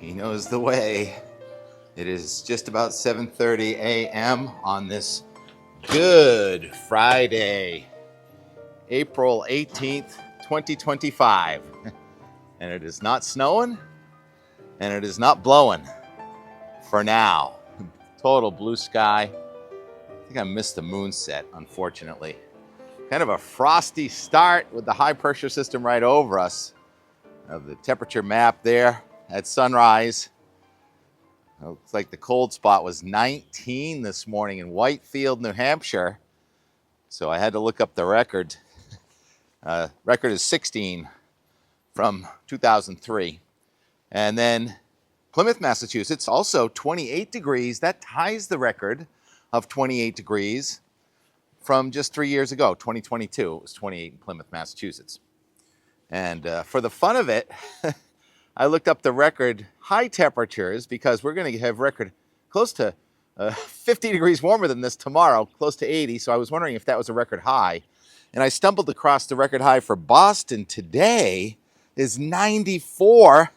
He knows the way. It is just about 7:30 a.m. on this Good Friday, April 18th, 2025. And it is not snowing and it is not blowing for now. Total blue sky. I think I missed the moon set, unfortunately. Kind of a frosty start with the high pressure system right over us. The temperature map there at sunrise. Looks like the cold spot was 19 this morning in Whitefield, New Hampshire. So I had to look up the record. Record is 16 from 2003. And then Plymouth, Massachusetts, also 28 degrees. That ties the record of 28 degrees from just 3 years ago, 2022. It was 28 in Plymouth, Massachusetts. And for the fun of it, I looked up the record high temperatures because we're going to have record close to 50 degrees warmer than this tomorrow, close to 80. So I was wondering if that was a record high. And I stumbled across the record high for Boston today is 94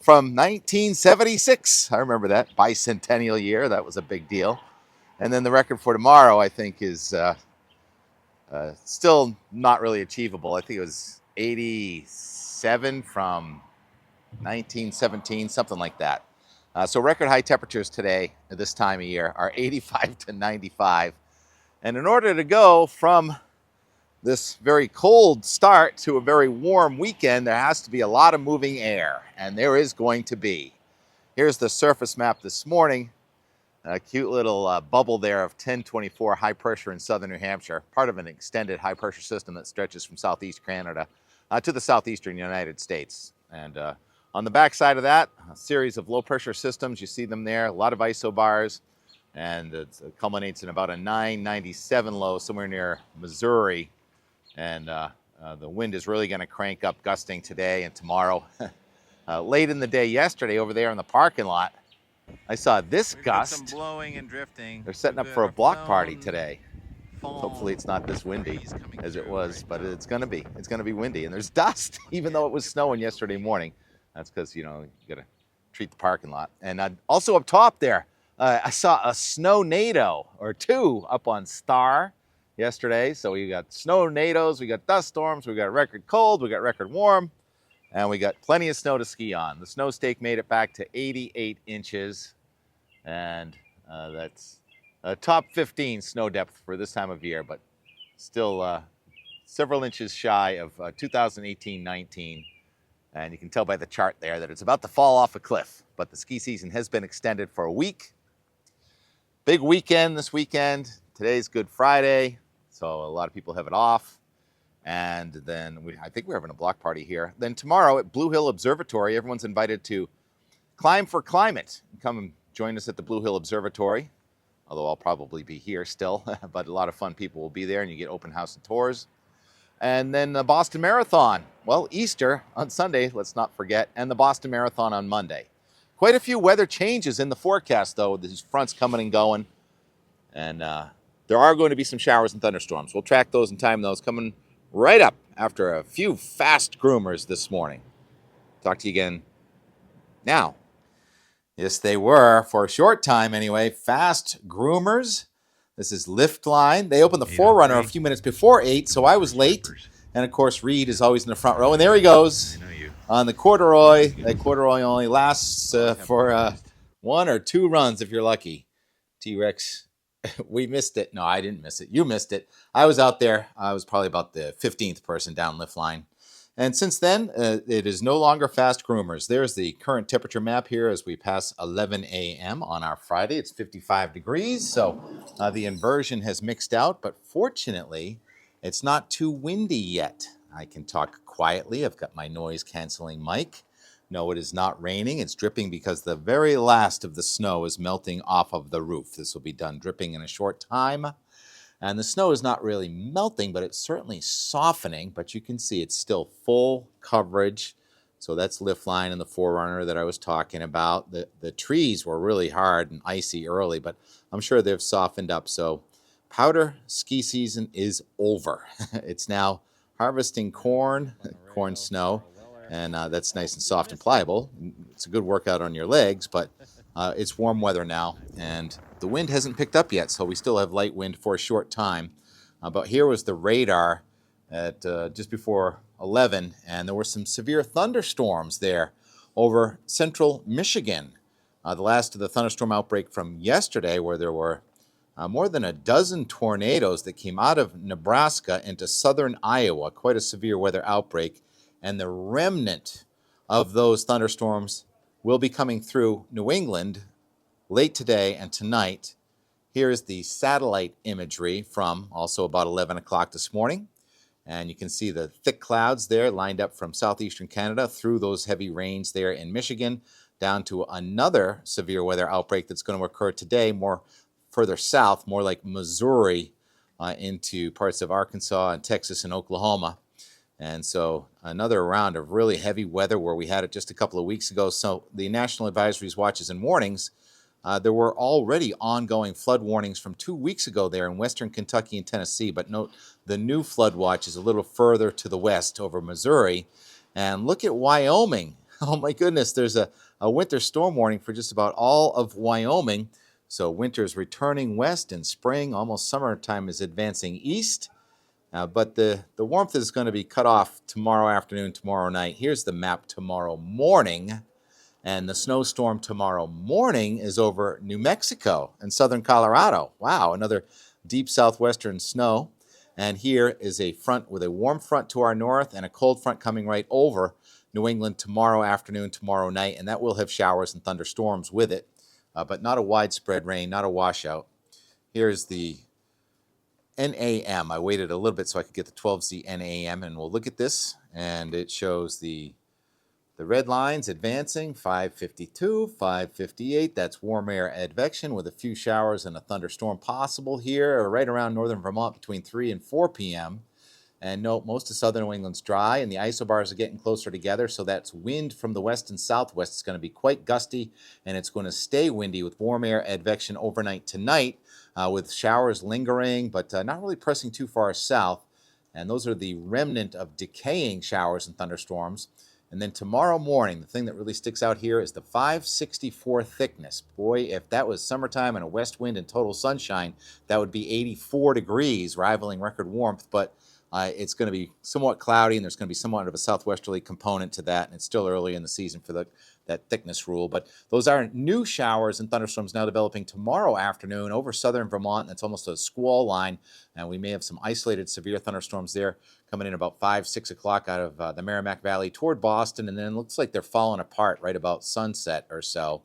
from 1976. I remember that bicentennial year. That was a big deal. And then the record for tomorrow, I think, is still not really achievable. I think it was 87 from 1917, something like that. So record high temperatures today at this time of year are 85 to 95. And in order to go from this very cold start to a very warm weekend, there has to be a lot of moving air, and there is going to be. Here's the surface map this morning. A cute little bubble there of 1024 high pressure in southern New Hampshire, part of an extended high pressure system that stretches from southeast Canada to the southeastern United States. And on the back side of that, a series of low pressure systems. You see them there, a lot of isobars, and it culminates in about a 997 low somewhere near Missouri. And the wind is really going to crank up, gusting today and tomorrow. Late in the day yesterday over there in the parking lot, I saw this gust. Some blowing and drifting. They're setting up for a block party today. Hopefully it's not this windy as it was, but it's going to be. It's going to be windy, and there's dust, even though it was snowing yesterday morning. That's because, you got to treat the parking lot. And also up top there, I saw a Snownado or two up on Star yesterday. So we got Snownados, we got dust storms, we got record cold, we got record warm, and we got plenty of snow to ski on. The snow stake made it back to 88 inches, and that's a top 15 snow depth for this time of year, but still several inches shy of 2018-19. And you can tell by the chart there that it's about to fall off a cliff, but the ski season has been extended for a week. Big weekend this weekend. Today's Good Friday, so a lot of people have it off. And then I think we're having a block party here. Then tomorrow at Blue Hill Observatory, everyone's invited to climb for climate. Come and join us at the Blue Hill Observatory, although I'll probably be here still, but a lot of fun people will be there, and you get open house and tours. And then the Boston Marathon. Well, Easter on Sunday, let's not forget, and the Boston Marathon on Monday. Quite a few weather changes in the forecast, though, with these fronts coming and going. And there are going to be some showers and thunderstorms. We'll track those and time those coming right up after a few fast groomers this morning. Talk to you again now. Yes, they were, for a short time anyway, fast groomers. This is Lift Line. They opened the Forerunner a few minutes before 8, so I was late. And, of course, Reed is always in the front row. And there he goes on the corduroy. That corduroy only lasts for 1 or 2 runs if you're lucky. T-Rex, we missed it. No, I didn't miss it. You missed it. I was out there. I was probably about the 15th person down Lift Line. And since then, it is no longer fast groomers. There's the current temperature map here as we pass 11 a.m. on our Friday. It's 55 degrees, so the inversion has mixed out. But fortunately, it's not too windy yet. I can talk quietly. I've got my noise-canceling mic. No, it is not raining. It's dripping because the very last of the snow is melting off of the roof. This will be done dripping in a short time. And the snow is not really melting, but it's certainly softening. But you can see it's still full coverage. So that's Lift Line and the Forerunner that I was talking about. The trees were really hard and icy early, but I'm sure they've softened up. So powder ski season is over. It's now harvesting corn snow. and that's nice and soft and pliable. It's a good workout on your legs, but it's warm weather now, and the wind hasn't picked up yet, so we still have light wind for a short time. But here was the radar at just before 11, and there were some severe thunderstorms there over central Michigan. The last of the thunderstorm outbreak from yesterday, where there were more than a dozen tornadoes that came out of Nebraska into southern Iowa, quite a severe weather outbreak. And the remnant of those thunderstorms will be coming through New England late today and tonight. Here is the satellite imagery from also about 11 o'clock this morning. And you can see the thick clouds there lined up from southeastern Canada through those heavy rains there in Michigan down to another severe weather outbreak that's going to occur today, more further south, more like Missouri, into parts of Arkansas and Texas and Oklahoma. And so another round of really heavy weather where we had it just a couple of weeks ago. So the national advisories, watches, and warnings, there were already ongoing flood warnings from 2 weeks ago there in western Kentucky and Tennessee. But note the new flood watch is a little further to the west over Missouri. And look at Wyoming. Oh my goodness, there's a winter storm warning for just about all of Wyoming. So winter's returning west and spring, almost summertime, is advancing east. But the warmth is going to be cut off tomorrow afternoon, tomorrow night. Here's the map tomorrow morning. And the snowstorm tomorrow morning is over New Mexico and southern Colorado. Wow, another deep southwestern snow. And here is a front with a warm front to our north and a cold front coming right over New England tomorrow afternoon, tomorrow night. And that will have showers and thunderstorms with it, but not a widespread rain, not a washout. Here's the NAM. I waited a little bit so I could get the 12Z NAM, and we'll look at this. And it shows the red lines advancing, 552, 558. That's warm air advection with a few showers and a thunderstorm possible here right around northern Vermont between 3 and 4 p.m. And note, most of southern New England's dry, and the isobars are getting closer together, so that's wind from the west and southwest. It's going to be quite gusty, and it's going to stay windy with warm air advection overnight tonight, with showers lingering, but not really pressing too far south. And those are the remnant of decaying showers and thunderstorms. And then tomorrow morning, the thing that really sticks out here is the 564 thickness. Boy, if that was summertime and a west wind and total sunshine, that would be 84 degrees, rivaling record warmth. But it's going to be somewhat cloudy, and there's going to be somewhat of a southwesterly component to that, and it's still early in the season for that thickness rule. But those are new showers and thunderstorms now developing tomorrow afternoon over southern Vermont, and it's almost a squall line, and we may have some isolated severe thunderstorms there coming in about 5, 6 o'clock out of the Merrimack Valley toward Boston, and then it looks like they're falling apart right about sunset or so.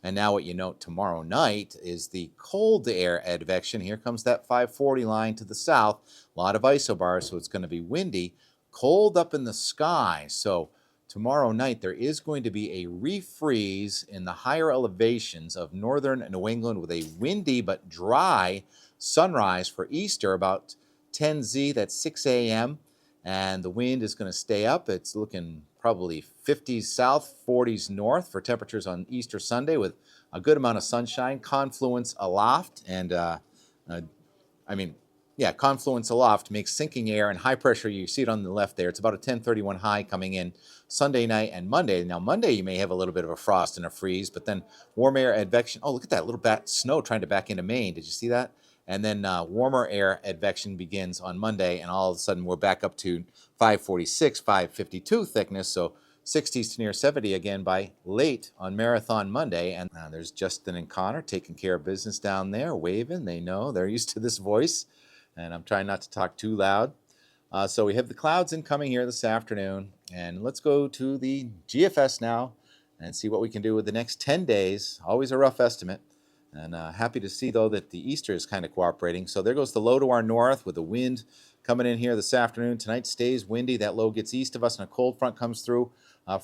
And now what you note tomorrow night is the cold air advection. Here comes that 540 line to the south. A lot of isobars, so it's going to be windy, cold up in the sky. So tomorrow night there is going to be a refreeze in the higher elevations of northern New England with a windy but dry sunrise for Easter about 10Z, that's 6 a.m. And the wind is going to stay up. It's looking probably 50s south, 40s north for temperatures on Easter Sunday with a good amount of sunshine. Confluence aloft, and confluence aloft makes sinking air and high pressure. You see it on the left there. It's about a 1031 high coming in Sunday night and Monday. Now, Monday you may have a little bit of a frost and a freeze, but then warm air advection. Oh, look at that little snow trying to back into Maine. Did you see that? And then warmer air advection begins on Monday, and all of a sudden we're back up to 546, 552 thickness, so 60s to near 70 again by late on Marathon Monday. And there's Justin and Connor taking care of business down there, waving. They know, they're used to this voice, and I'm trying not to talk too loud. So we have the clouds incoming here this afternoon, and let's go to the GFS now and see what we can do with the next 10 days. Always a rough estimate. And happy to see, though, that the Easter is kind of cooperating. So there goes the low to our north with the wind coming in here this afternoon. Tonight stays windy. That low gets east of us, and a cold front comes through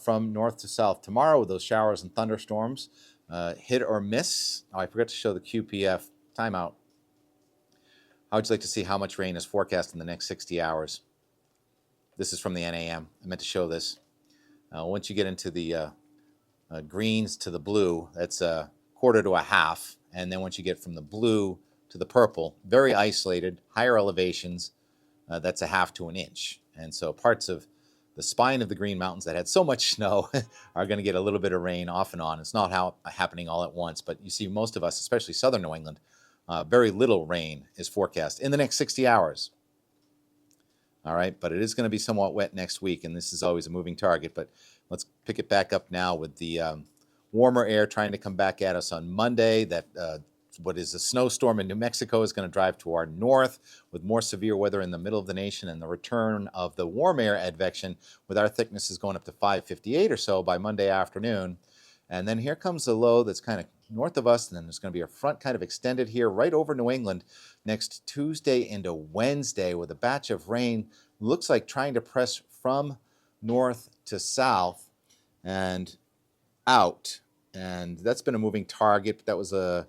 from north to south tomorrow with those showers and thunderstorms. Hit or miss. Oh, I forgot to show the QPF timeout. How would you like to see how much rain is forecast in the next 60 hours? This is from the NAM. I meant to show this. Once you get into the greens to the blue, that's a quarter to a half. And then once you get from the blue to the purple, very isolated, higher elevations, that's a half to an inch. And so parts of the spine of the Green Mountains that had so much snow are going to get a little bit of rain off and on. It's not happening all at once, but you see most of us, especially southern New England, very little rain is forecast in the next 60 hours. All right, but it is going to be somewhat wet next week, and this is always a moving target. But let's pick it back up now with the warmer air trying to come back at us on Monday. That what is a snowstorm in New Mexico is going to drive to our north with more severe weather in the middle of the nation, and the return of the warm air advection with our thicknesses going up to 558 or so by Monday afternoon. And then here comes the low that's kind of north of us, and then there's going to be a front kind of extended here right over New England next Tuesday into Wednesday with a batch of rain. Looks like trying to press from north to south and out. And that's been a moving target, but that was a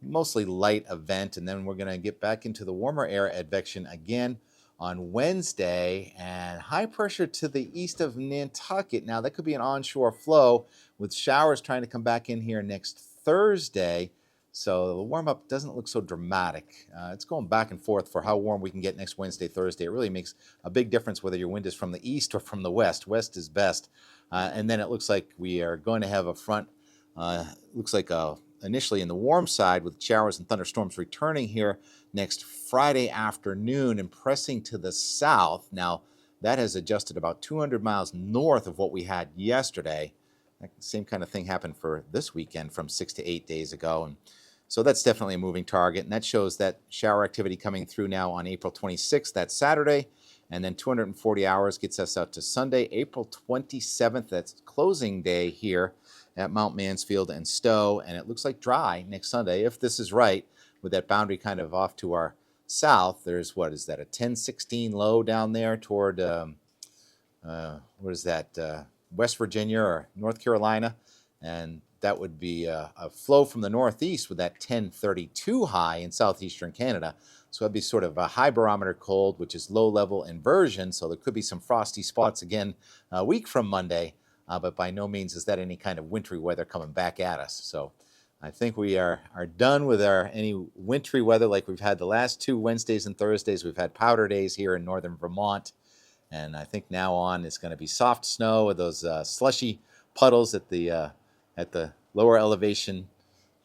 mostly light event. And then we're going to get back into the warmer air advection again on Wednesday, and high pressure to the east of Nantucket. Now, that could be an onshore flow with showers trying to come back in here next Thursday. So the warm-up doesn't look so dramatic. It's going back and forth for how warm we can get next Wednesday, Thursday. It really makes a big difference whether your wind is from the east or from the west. West is best. And then it looks like we are going to have a front, looks like initially in the warm side with showers and thunderstorms returning here next Friday afternoon and pressing to the south. Now, that has adjusted about 200 miles north of what we had yesterday. That same kind of thing happened for this weekend from 6 to 8 days ago. And so that's definitely a moving target. And that shows that shower activity coming through now on April 26th, that's Saturday. And then 240 hours gets us out to Sunday, April 27th. That's closing day here at Mount Mansfield and Stowe. And it looks like dry next Sunday, if this is right, with that boundary kind of off to our south. There's, what is that, a 1016 low down there toward, what is that, West Virginia or North Carolina. And that would be a flow from the northeast with that 1032 high in southeastern Canada. So that'd be sort of a high barometer cold, which is low level inversion. So there could be some frosty spots again a week from Monday, but by no means is that any kind of wintry weather coming back at us. So I think we are done with any wintry weather like we've had the last 2 Wednesdays and Thursdays. We've had powder days here in northern Vermont. And I think now on it's going to be soft snow with those slushy puddles at the lower elevation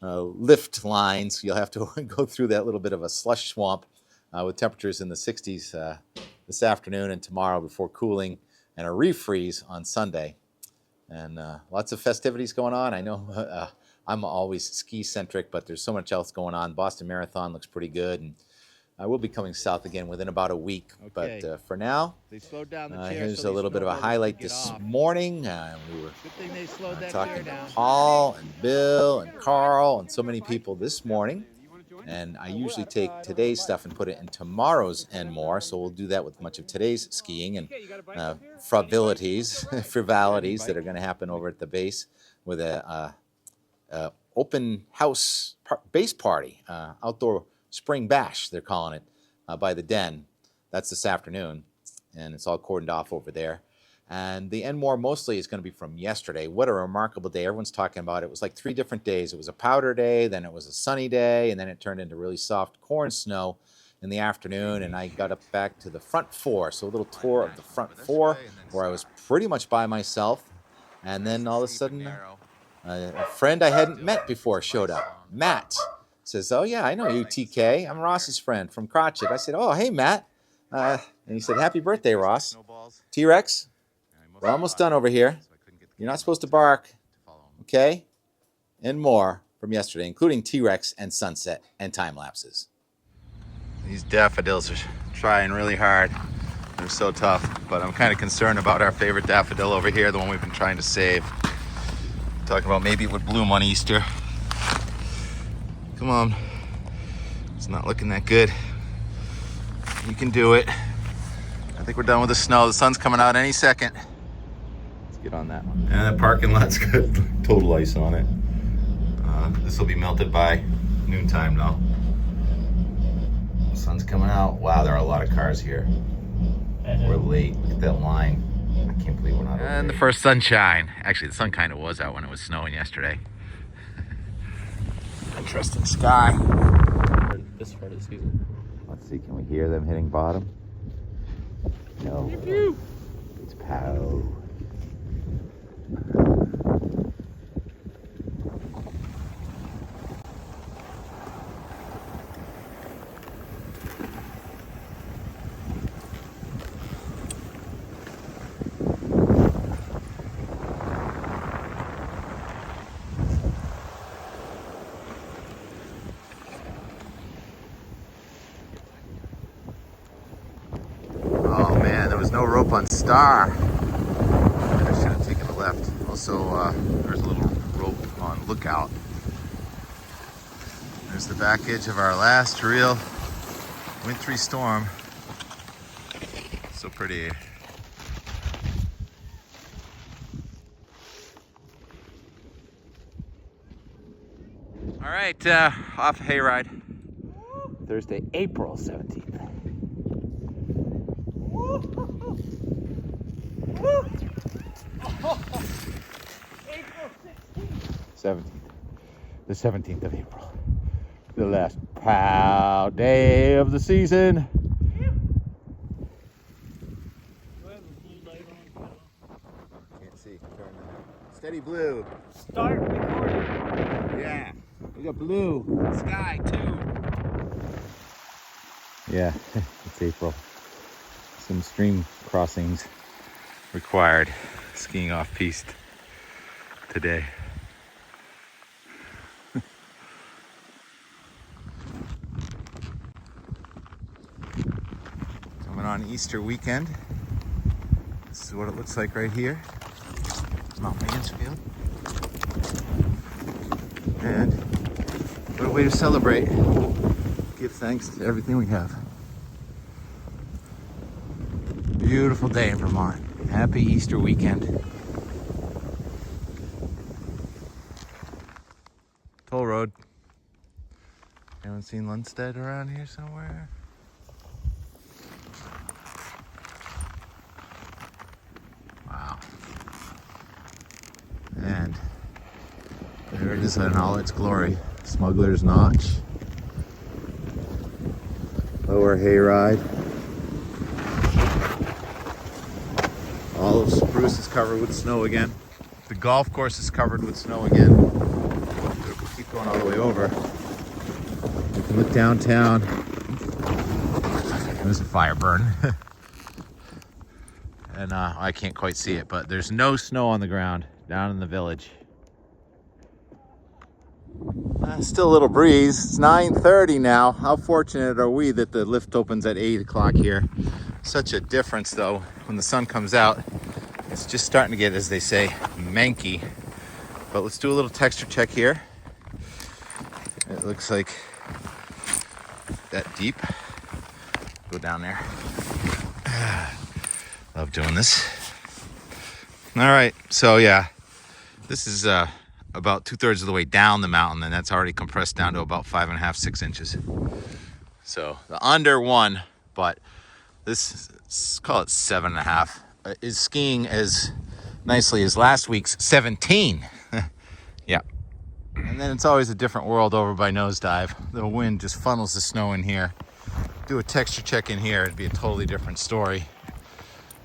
lift lines. You'll have to go through that little bit of a slush swamp with temperatures in the 60s this afternoon and tomorrow before cooling and a refreeze on Sunday. And lots of festivities going on. I know I'm always ski-centric, but there's so much else going on. Boston Marathon looks pretty good. And I will be coming south again within about a week. Okay. But for now, here's a little bit of a highlight this morning. We were talking to Paul and Bill and Carl and so many people this morning. And I usually take today's stuff and put it in tomorrow's and more. So we'll do that with much of today's skiing and frivolities that are going to happen over at the base with a open house base party, outdoor spring bash, they're calling it, by the Den. That's this afternoon, and it's all cordoned off over there. And the Enmore mostly is going to be from yesterday. What a remarkable day. Everyone's talking about it. It was like 3 different days. It was a powder day, then it was a sunny day, and then it turned into really soft corn snow in the afternoon, and I got up back to the front 4. So a little tour of the front 4 where I was pretty much by myself. And then all of a sudden, a friend I hadn't met before showed up, Matt. Says, oh, yeah, I know you, TK. I'm Ross's friend from Crotchet. I said, oh, hey, Matt. And he said, happy birthday, Ross. T-Rex, we're almost done over here. You're not supposed to bark, okay? And more from yesterday, including T-Rex and sunset and time lapses. These daffodils are trying really hard. They're so tough, but I'm kind of concerned about our favorite daffodil over here, the one we've been trying to save. Talking about maybe it would bloom on Easter. Come on. It's not looking that good. You can do it. I think we're done with the snow. The sun's coming out any second. Let's get on that one. And the parking lot's got total ice on it. This will be melted by noontime now. The sun's coming out. Wow, there are a lot of cars here. We're late. Look at that line. I can't believe we're not over And the first sunshine. Actually, the sun kind of was out when it was snowing yesterday. Interesting sky. This part of the season. Let's see, can we hear them hitting bottom? No. It's Pow. Oh man, there was no rope on Star. I should have taken a left. Also, there's a little rope on Lookout. There's the back edge of our last real wintry storm. So pretty. All right, off hayride. Thursday, April 17th. 17th. The 17th of April. The last proud day of the season. Can't see. Steady blue. Start recording. Yeah. We got blue. Sky too. Yeah, it's April. Some stream crossings required. Skiing off piste today. Coming on Easter weekend. This is what it looks like right here. Mount Mansfield. And what a way to celebrate. Give thanks to everything we have. Beautiful day in Vermont. Happy Easter weekend. Toll road. Anyone seen Lundstedt around here somewhere? Wow. And there it is in all its glory. Smuggler's Notch. Lower hayride. All of Spruce is covered with snow again. The golf course is covered with snow again. We'll keep going all the way over. You can look downtown. There's a fire burn. And I can't quite see it, but there's no snow on the ground down in the village. Still a little breeze. It's 9:30 now. How fortunate are we that the lift opens at 8 o'clock here. Such a difference though when the sun comes out. It's just starting to get, as they say, manky. But let's do a little texture check here. It looks like that deep. Go down there. Love doing this. All right, so yeah, this is about 2/3 of the way down the mountain, and that's already compressed down to about 5.5, 6 inches. So the under 1, but this, call it 7.5, is skiing as nicely as last week's 17. Yeah. And then it's always a different world over by Nosedive. The wind just funnels the snow in here. Do a texture check in here, it'd be a totally different story.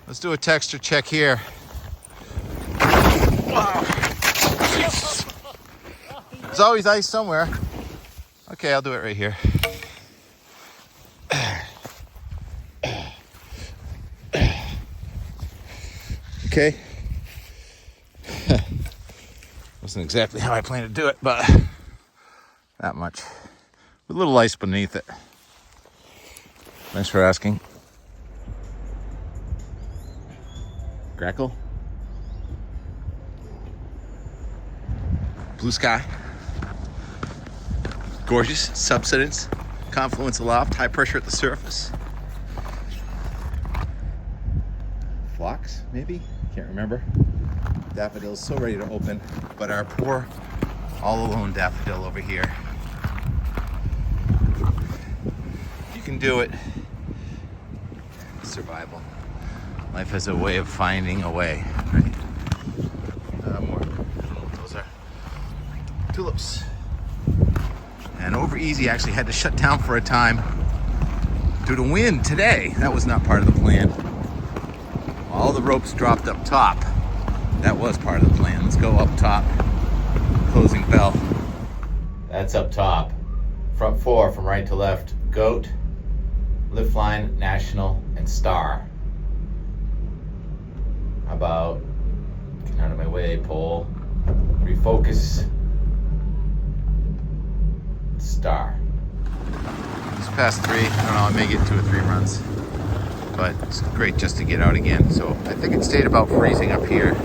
Let's do a texture check here. Wow. There's always ice somewhere. Okay, I'll do it right here. Okay. Wasn't exactly how I planned to do it, but that much. With a little ice beneath it. Thanks for asking. Grackle. Blue sky. Gorgeous subsidence. Confluence aloft. High pressure at the surface. Phlox, maybe? Can't remember. Daffodil's so ready to open, but our poor all alone daffodil over here. You can do it. Survival. Life has a way of finding a way, right? More. I don't know what those are. Tulips. And Over Easy actually had to shut down for a time due to wind today. That was not part of the plan. All the ropes dropped up top. That was part of the plan. Let's go up top. Closing bell. That's up top. Front four from right to left. Goat, lift line, national, and star. How about, get out of my way, pole. Refocus. Star. It's past 3. I don't know, I may get 2 or 3 runs. But it's great just to get out again. So I think it stayed about freezing up here.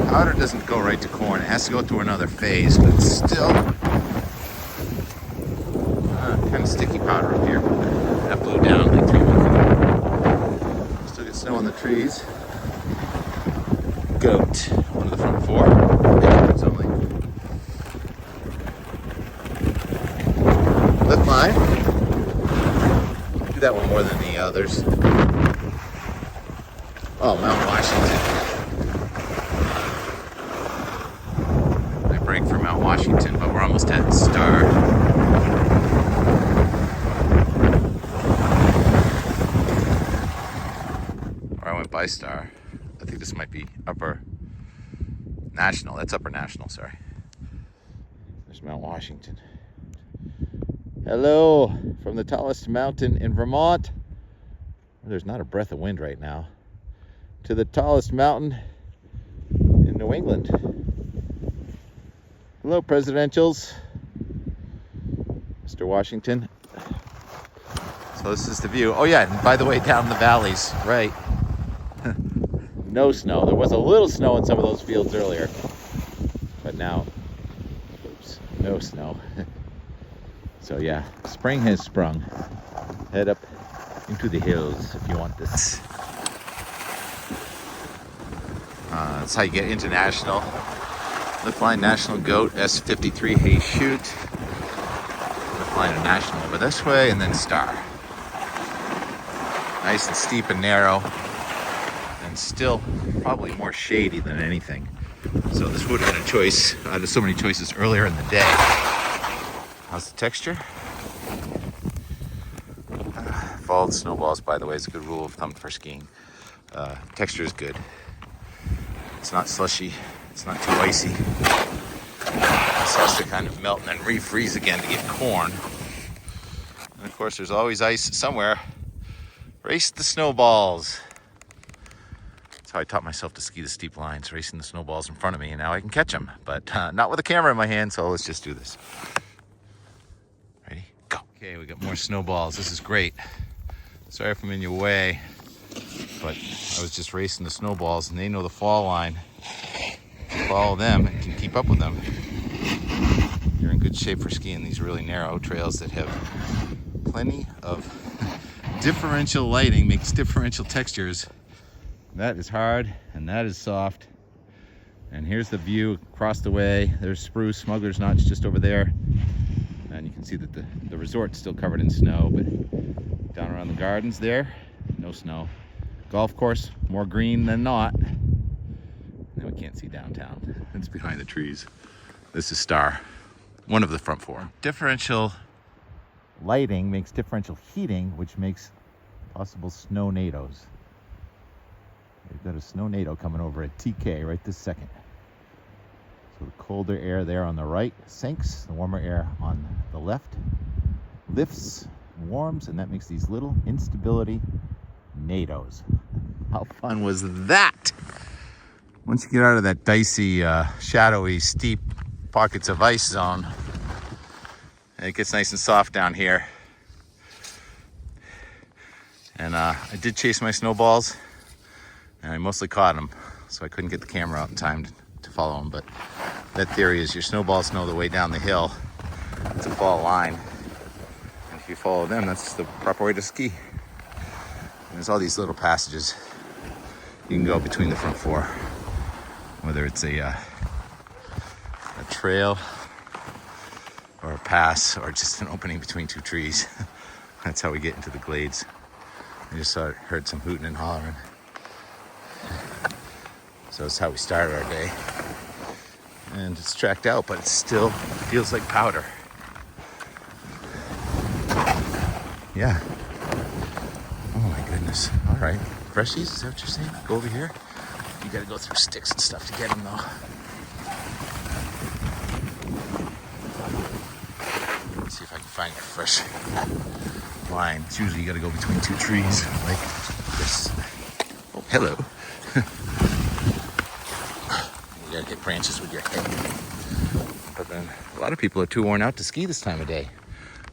Powder doesn't go right to corn. It has to go through another phase, but it's still kind of sticky powder up here. That blew down like 3 months ago. Still get snow on the trees. Goat, one of the front 4. It's only. Lift line. Do that one more than the others. Oh, Mount Washington. Break for Mount Washington, but we're almost at Star. Or I went by Star. I think this might be Upper National. That's Upper National, sorry. There's Mount Washington. Hello from the tallest mountain in Vermont. There's not a breath of wind right now. To the tallest mountain in New England. Hello, presidentials. Mr. Washington. So this is the view. Oh yeah, and by the way, down the valleys, right? No snow. There was a little snow in some of those fields earlier. But now, oops, no snow. So yeah, spring has sprung. Head up into the hills if you want this. That's how you get international. Lift line national goat, S53 hay shoot. Lift line and national over this way, and then star. Nice and steep and narrow, and still probably more shady than anything. So this would have been a choice out of so many choices earlier in the day. How's the texture? Followed snowballs, by the way, is a good rule of thumb for skiing. Texture is good. It's not slushy. It's not too icy. This has to kind of melt and then refreeze again to get corn. And of course, there's always ice somewhere. Race the snowballs. That's how I taught myself to ski the steep lines, racing the snowballs in front of me, and now I can catch them. But not with a camera in my hand, so let's just do this. Ready? Go. Okay, we got more snowballs. This is great. Sorry if I'm in your way, but I was just racing the snowballs, and they know the fall line. Follow them and can keep up with them. You're in good shape for skiing these really narrow trails that have plenty of differential lighting, makes differential textures. That is hard and that is soft. And here's the view across the way. There's Spruce, Smuggler's Notch just over there. And you can see that the resort's still covered in snow, but down around the gardens there, no snow. Golf course, more green than not. We can't see downtown. It's behind the trees. This is Star, one of the front 4. Differential lighting makes differential heating, which makes possible snownados. We've got a snownado coming over at TK right this second. So the colder air there on the right sinks, the warmer air on the left lifts, warms, and that makes these little instability nados. How fun was that? Once you get out of that dicey, shadowy, steep pockets of ice zone, it gets nice and soft down here. And I did chase my snowballs, and I mostly caught them, so I couldn't get the camera out in time to follow them. But that theory is your snowballs know the way down the hill. It's a fall line. And if you follow them, that's the proper way to ski. And there's all these little passages you can go between the front 4. Whether it's a trail or a pass or just an opening between 2 trees. That's how we get into the glades. I just heard some hooting and hollering. So it's how we started our day. And it's tracked out, but it still feels like powder. Yeah. Oh my goodness. All right. right? Freshies, is that what you're saying? Go over here. You gotta go through sticks and stuff to get them though. Let's see if I can find a fresh line. It's usually you gotta go between two trees like this. Oh, hello. You gotta get branches with your head. But then a lot of people are too worn out to ski this time of day.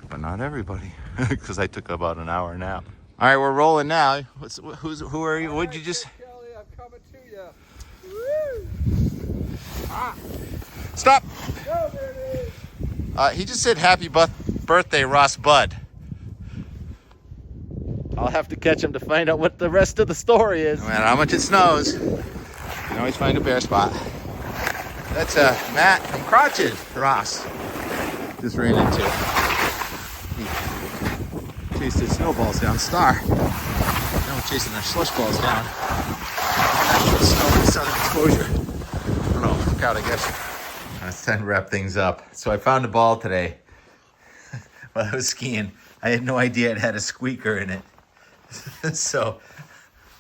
But not everybody, because I took about an hour nap. All right, we're rolling now. Who are you? What'd you just? Kelly, I'm coming to you. Woo! Ah. Stop. Go, baby. He just said happy birthday, Ross Bud. I'll have to catch him to find out what the rest of the story is. No matter how much it snows, you can always find a bare spot. That's Matt from Crotches, Ross. Just ran into. He chased his snowballs down Star. Now we're chasing our slush balls down. Natural snow and southern exposure. I don't know, look out, I guess. It's time to wrap things up. So I found a ball today while I was skiing. I had no idea it had a squeaker in it. So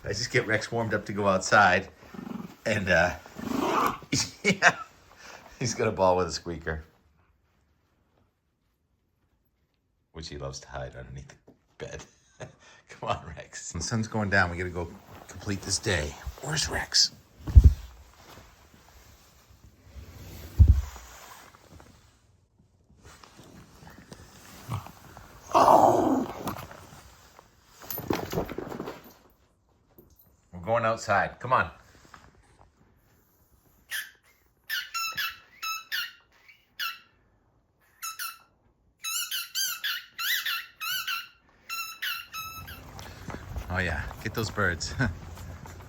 I just get Rex warmed up to go outside. And yeah, he's got a ball with a squeaker, which he loves to hide underneath the bed. Come on, Rex. The sun's going down. We got to go complete this day. Where's Rex? Oh! We're going outside. Come on. Oh yeah, get those birds.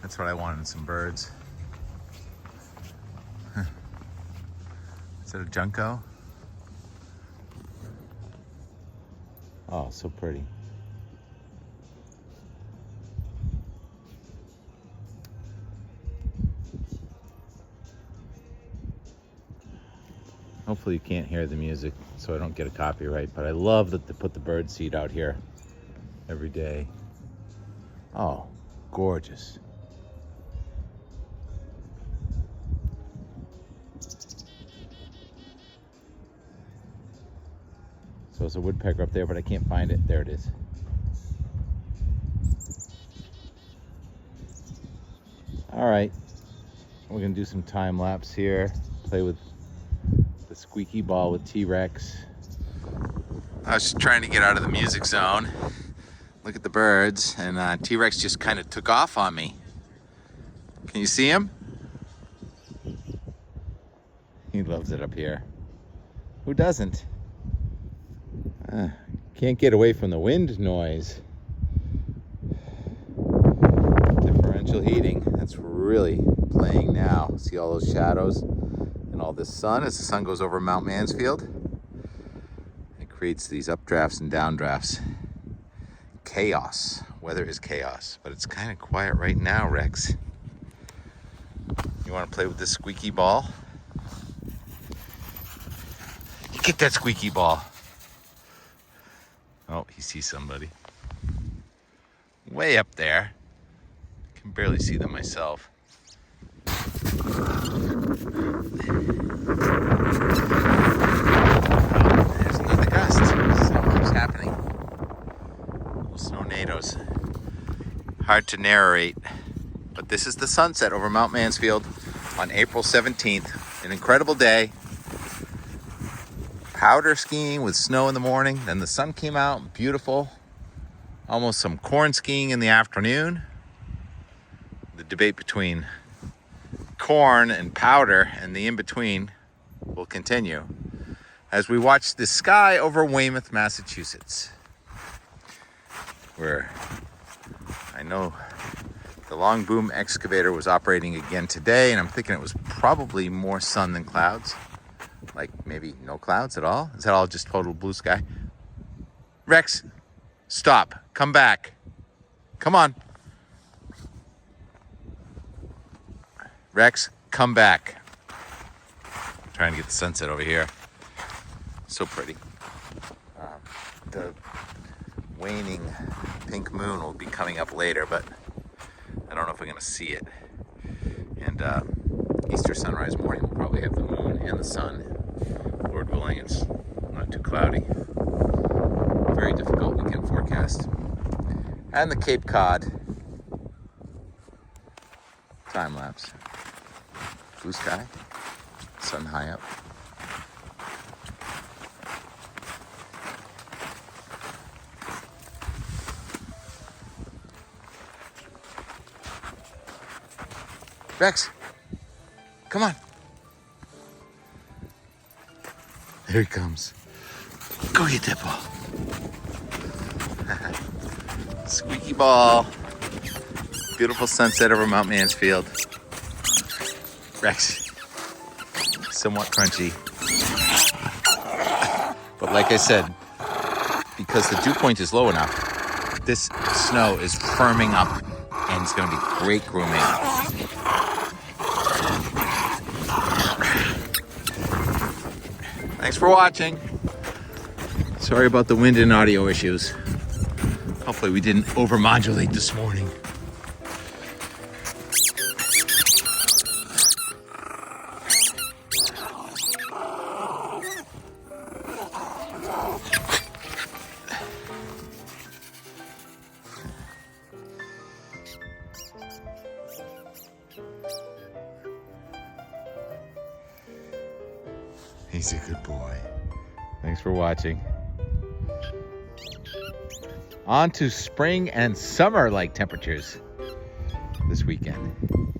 That's what I wanted, some birds. Is that a junco? Oh, so pretty. Hopefully you can't hear the music so I don't get a copyright, but I love that they put the bird seed out here every day. Oh, gorgeous. So there's a woodpecker up there, but I can't find it. There it is. All right, we're gonna do some time lapse here. Play with the squeaky ball with T-Rex. I was just trying to get out of the music zone. Look at the birds, and T-Rex just kind of took off on me. Can you see him? He loves it up here. Who doesn't? Can't get away from the wind noise. Differential heating, that's really playing now. See all those shadows and all this sun as the sun goes over Mount Mansfield? It creates these updrafts and downdrafts. Chaos. Weather is chaos, but it's kind of quiet right now, Rex. You want to play with this squeaky ball? You get that squeaky ball. Oh, he sees somebody. Way up there. I can barely see them myself. There's another gust. Snow keeps happening. Snownados. Hard to narrate, but this is the sunset over Mount Mansfield on April 17th. An incredible day. Powder skiing with snow in the morning, then the sun came out, beautiful. Almost some corn skiing in the afternoon. The debate between corn and powder and the in-between will continue as we watch the sky over Weymouth, Massachusetts, where I know the long boom excavator was operating again today, and I'm thinking it was probably more sun than clouds. Like maybe no clouds at all. Is that all just total blue sky? Rex, stop. Come back. Come on. Rex, come back. I'm trying to get the sunset over here. So pretty. The waning pink moon will be coming up later, but we're going to see it. And Easter sunrise morning, we'll probably have the moon and the sun. Lord willing, it's not too cloudy. Very difficult weekend forecast. And the Cape Cod time lapse. Blue sky, sun high up. Rex, come on. There he comes. Go get that ball. Squeaky ball. Beautiful sunset over Mount Mansfield. Rex, somewhat crunchy. But like I said, because the dew point is low enough, this snow is firming up and it's going to be great grooming. Thanks for watching. Sorry about the wind and audio issues. Hopefully we didn't overmodulate this morning. He's a good boy. Thanks for watching. On to spring and summer-like temperatures this weekend.